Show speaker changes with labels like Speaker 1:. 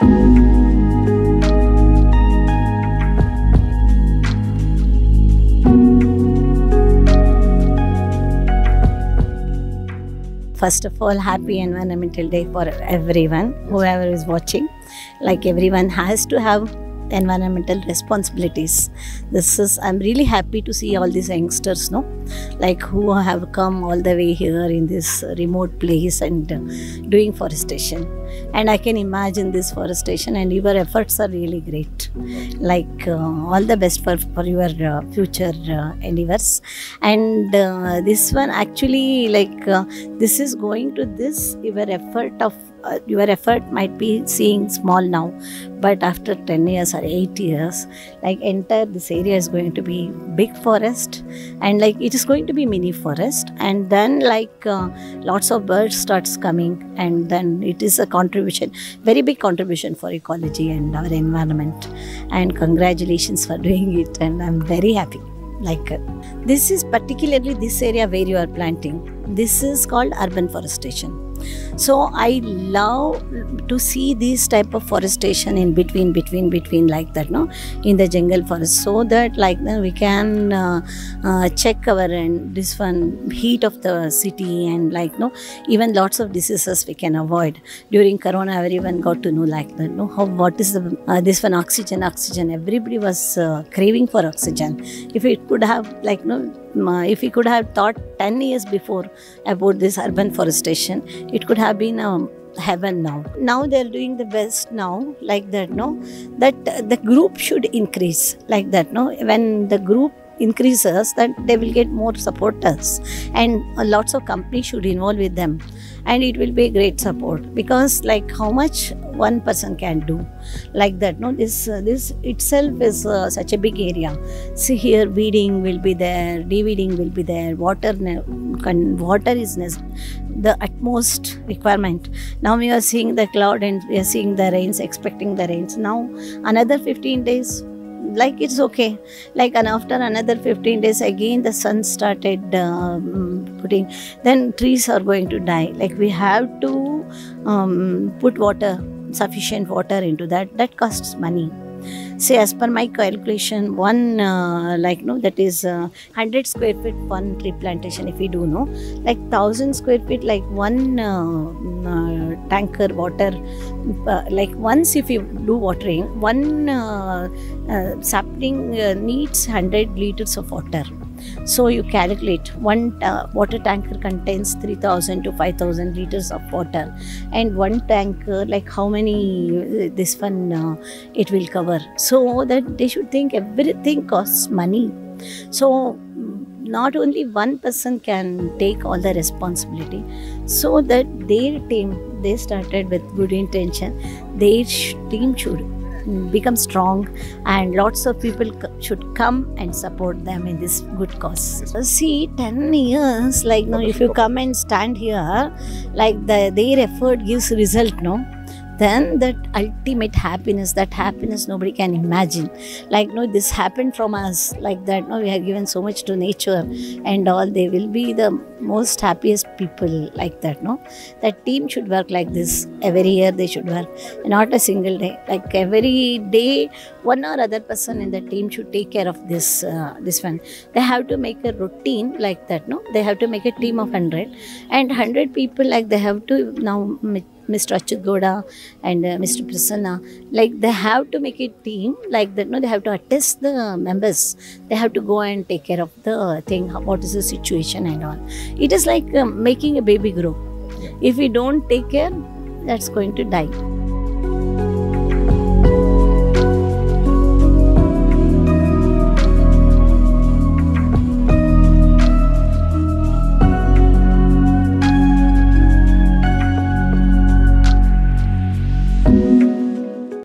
Speaker 1: First of all, happy Environmental Day for everyone, whoever is watching. Like, everyone has to have environmental responsibilities. I'm really happy to see all these youngsters, like who have come all the way here in this remote place and doing forestation. And I can imagine this forestation, and your efforts are really great. Like, all the best for your future endeavors. And this one actually, like, this is going to this, your effort might be seeing small now, but after 10 years or 8 years, like, entire this area is going to be big forest, and like it is going to be mini forest, and then like lots of birds starts coming, and then it is a contribution, very big contribution for ecology and our environment. And congratulations for doing it, and I'm very happy. Like, this is particularly this area where you are planting. This is called urban forestation. So I love to see this type of forestation in between like that, in the jungle forest, so that like we can check our this one heat of the city, and like even lots of diseases we can avoid. During Corona, everyone got to know like that, what is the this one oxygen. Everybody was craving for oxygen. If it could have like if we could have thought 10 years before about this urban forestation, it could have been heaven now. Now they're doing the best now, like that, that the group should increase, like that, when the group increases, that they will get more supporters, and lots of companies should involve with them, and it will be a great support, because like how much one person can do, like that, this itself is such a big area. See, here weeding will be there, de-weeding will be there, water is the utmost requirement. Now we are seeing the cloud, and we are seeing the rains, expecting the rains. Now another 15 days, like it's okay, like, and after another 15 days again the sun started putting, then trees are going to die. Like, we have to put water, sufficient water into that costs money. Say, as per my calculation, one that is 100 square feet one tree plantation, if we do like 1000 square feet, like one tanker water, like once if you do watering, one sapling needs 100 liters of water. So you calculate, one water tanker contains 3000 to 5000 liters of water, and one tanker, like how many this one it will cover. So that they should think everything costs money. So not only one person can take all the responsibility, so that their team, they started with good intention, their team should become strong, and lots of people should come and support them in this good cause. See, 10 years, like if you come and stand here, like their effort gives result, then that ultimate happiness, nobody can imagine. Like, this happened from us, like that, we have given so much to nature and all. They will be the most happiest people, like that, That team should work like this. Every year they should work, not a single day. Like, every day, one or other person in the team should take care of this one. They have to make a routine, like that, They have to make a team of 100, and 100 people, like they have to now, Mr. Achyut Gowda and Mr. Prasanna, like they have to make a team, like that, they have to attest the members. They have to go and take care of the thing, what is the situation and all. It is like making a baby grow. If we don't take care, that's going to die.